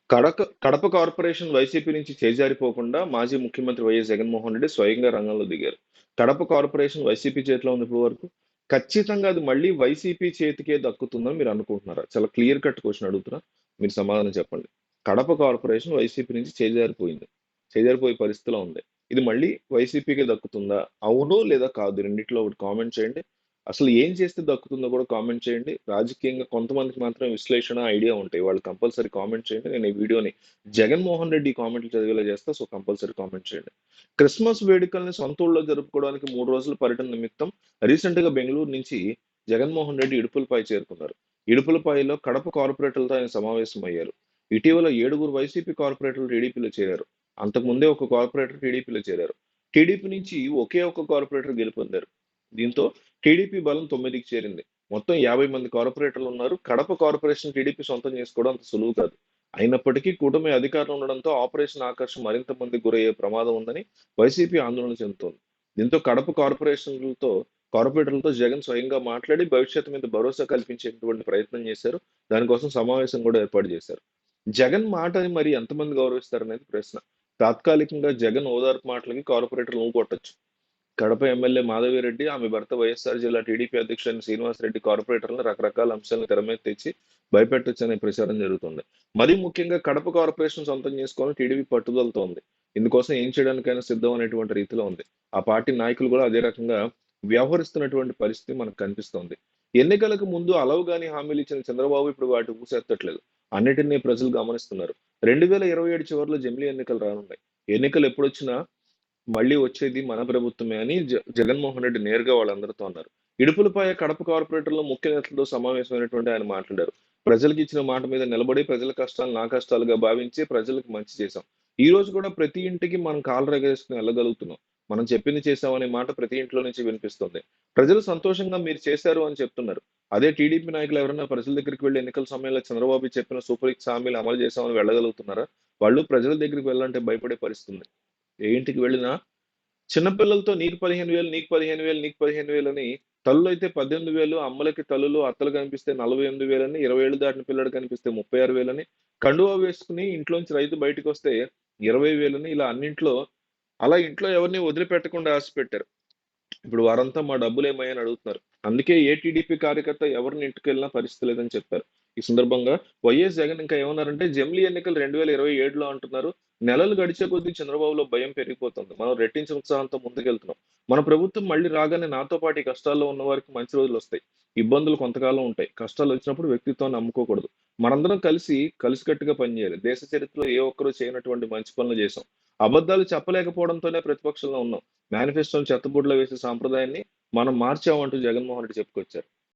Kadapa corporation YCP నుంచి చేజారిపోకుండా మాజీ ముఖ్యమంత్రి వైఎస్ జగన్మోహన్ రెడ్డి స్వయంగా రంగంలో దిగారు. కడప కార్పొరేషన్ వైసీపీ చేతిలో ఉంది ఇప్పటి వరకు. ఖచ్చితంగా అది మళ్ళీ వైసీపీ చేతికే దక్కుతుందని మీరు అనుకుంటున్నారా? చాలా క్లియర్ కట్ క్వశ్చన్ అడుగుతున్నా. మీరు సమాధానం చెప్పండి. కడప కార్పొరేషన్ వైసీపీ నుంచి చేజారిపోయింది. చేజారిపోయే పరిస్థితిలో ఉంది. ఇది మళ్ళీ వైసీపీకే దక్కుతుందా? అవును లేదా కాదు? రెండిట్లో ఒకటి కామెంట్ చేయండి. అసలు ఏం చేస్తే దక్కుతుందో కూడా కామెంట్ చేయండి. రాజకీయంగా కొంతమందికి మాత్రం విశ్లేషణ, ఐడియా ఉంటాయి. వాళ్ళు కంపల్సరీ కామెంట్ చేయండి. నేను ఈ వీడియోని జగన్మోహన్ రెడ్డి కామెంట్లు చదివేలా చేస్తా. సో కంపల్సరీ కామెంట్ చేయండి. క్రిస్మస్ వేడుకల్ని సొంత ఊళ్ళో జరుపుకోవడానికి 3 రోజుల పర్యటన నిమిత్తం రీసెంట్ గా బెంగళూరు నుంచి జగన్మోహన్ రెడ్డి ఇడుపులపై చేరుకున్నారు. ఇడుపులపాయలో కడప కార్పొరేటర్లతో ఆయన సమావేశం అయ్యారు. ఇటీవల 7 వైసీపీ కార్పొరేటర్లు టీడీపీలో చేరారు. అంతకుముందే ఒక కార్పొరేటర్ టీడీపీలో చేరారు. టీడీపీ నుంచి ఒకే ఒక కార్పొరేటర్ గెలుపొందారు. దీంతో టీడీపీ బలం 9కి చేరింది. మొత్తం 50 మంది కార్పొరేటర్లు ఉన్నారు. కడప కార్పొరేషన్ టీడీపీ సొంతం చేసుకోవడం అంత సులువు కాదు. అయినప్పటికీ కూటమి అధికారంలో ఉండడంతో ఆపరేషన్ ఆకర్ష్ మరింత మందికి గురయ్యే ప్రమాదం ఉందని వైసీపీ ఆందోళన చెందుతోంది. దీంతో కడప కార్పొరేటర్లతో జగన్ స్వయంగా మాట్లాడి భవిష్యత్తు మీద భరోసా కల్పించేటువంటి ప్రయత్నం చేశారు. దానికోసం సమావేశం కూడా ఏర్పాటు చేశారు. జగన్ మాటని మరి ఎంతమంది గౌరవిస్తారనేది ప్రశ్న. తాత్కాలికంగా జగన్ ఓదార్పు మాటలకి కార్పొరేటర్లు కొట్టొచ్చు. కడప ఎమ్మెల్యే మాధవిరెడ్డి, ఆమె భర్త వైఎస్ఆర్ జిల్లా టీడీపీ అధ్యక్షుడైన శ్రీనివాసరెడ్డి కార్పొరేటర్లను రకరకాల అంశాలను తెర మీద తెచ్చి భయపెట్టొచ్చనే ప్రచారం జరుగుతుంది. మరీ ముఖ్యంగా కడప కార్పొరేషన్ సొంతం చేసుకొని టీడీపీ పట్టుదలతో ఉంది. ఇందుకోసం ఏం చేయడానికైనా సిద్ధం అనేటువంటి రీతిలో ఉంది. ఆ పార్టీ నాయకులు కూడా అదే రకంగా వ్యవహరిస్తున్నటువంటి పరిస్థితి మనకు కనిపిస్తోంది. ఎన్నికలకు ముందు అలవుగాని హామీలు ఇచ్చిన చంద్రబాబు ఇప్పుడు వాటి ఊసెత్తట్లేదు. అన్నిటినీ ప్రజలు గమనిస్తున్నారు. 2027 చివరిలో జమిలీ ఎన్నికలు రానున్నాయి. ఎన్నికలు ఎప్పుడొచ్చినా మళ్ళీ వచ్చేది మన ప్రభుత్వమే అని జగన్మోహన్ రెడ్డి నేరుగా వాళ్ళందరితో అన్నారు. ఇడుపులపాయ కడప కార్పొరేటర్లో ముఖ్య నేతలతో సమావేశమైనటువంటి ఆయన మాట్లాడారు. ప్రజలకు ఇచ్చిన మాట మీద నిలబడి ప్రజల కష్టాలు నా కష్టాలుగా భావించి ప్రజలకు మంచి చేశాం. ఈ రోజు కూడా ప్రతి ఇంటికి మనం కాళ్ళు రగేసుకుని వెళ్ళగలుగుతున్నాం. మనం చెప్పింది చేశామనే మాట ప్రతి ఇంట్లో నుంచి వినిపిస్తుంది. ప్రజలు సంతోషంగా మీరు చేశారు అని చెప్తున్నారు. అదే టీడీపీ నాయకులు ఎవరైనా ప్రజల దగ్గరికి వెళ్లి ఎన్నికల సమయంలో చంద్రబాబు చెప్పిన సూపర్ సిక్స్ హామీలు అమలు చేశామని వెళ్ళగలుగుతున్నారా? వాళ్ళు ప్రజల దగ్గరికి వెళ్ళాలంటే భయపడే పరిస్థితి ఉంది. ఏ ఇంటికి వెళ్ళినా చిన్నపిల్లలతో నీకు 15,000, నీకు 15,000, నీకు 15,000 అని తల్లులైతే 18,000, అమ్మలకి తల్లులు, అత్తలు కనిపిస్తే 48,000 అని, 20 ఏళ్ళు దాటిన పిల్లాడు కనిపిస్తే 36,000 అని, కండువా వేసుకుని ఇంట్లోంచి రైతు బయటకొస్తే 20,000 అని ఇలా అన్నింట్లో అలా ఇంట్లో ఎవరిని వదిలిపెట్టకుండా ఆశ పెట్టారు. ఇప్పుడు వారంతా మా డబ్బులేమయ్యాయని అడుగుతున్నారు. అందుకే ఏ టీడీపీ కార్యకర్త ఎవరిని ఇంటికెళ్ళినా పరిస్థితి లేదని చెప్పారు. ఈ సందర్భంగా వైఎస్ జగన్ ఇంకా ఏమన్నారంటే జమిలీ ఎన్నికలు 2027లో అంటున్నారు. నెలలు గడిచే కొద్దీ చంద్రబాబులో భయం పెరిగిపోతుంది. మనం రెట్టించిన ఉత్సాహంతో ముందుకెళ్తున్నాం. మన ప్రభుత్వం మళ్ళీ రాగానే నాతో పాటు ఈ కష్టాల్లో ఉన్న వారికి మంచి రోజులు వస్తాయి. ఇబ్బందులు కొంతకాలం ఉంటాయి. కష్టాలు వచ్చినప్పుడు వ్యక్తిత్వాన్ని నమ్ముకోకూడదు. మనందరం కలిసికట్టుగా పనిచేయాలి. దేశ చరిత్రలో ఏ ఒక్కరూ చేయనటువంటి మంచి పనులు చేశాం. అబద్ధాలు చెప్పలేకపోవడంతోనే ప్రతిపక్షంలో ఉన్నాం. మేనిఫెస్టోని చెత్తబుడిలో వేసే సాంప్రదాయాన్ని మనం మార్చామంటూ జగన్మోహన్ రెడ్డి చెప్పుకొచ్చారు.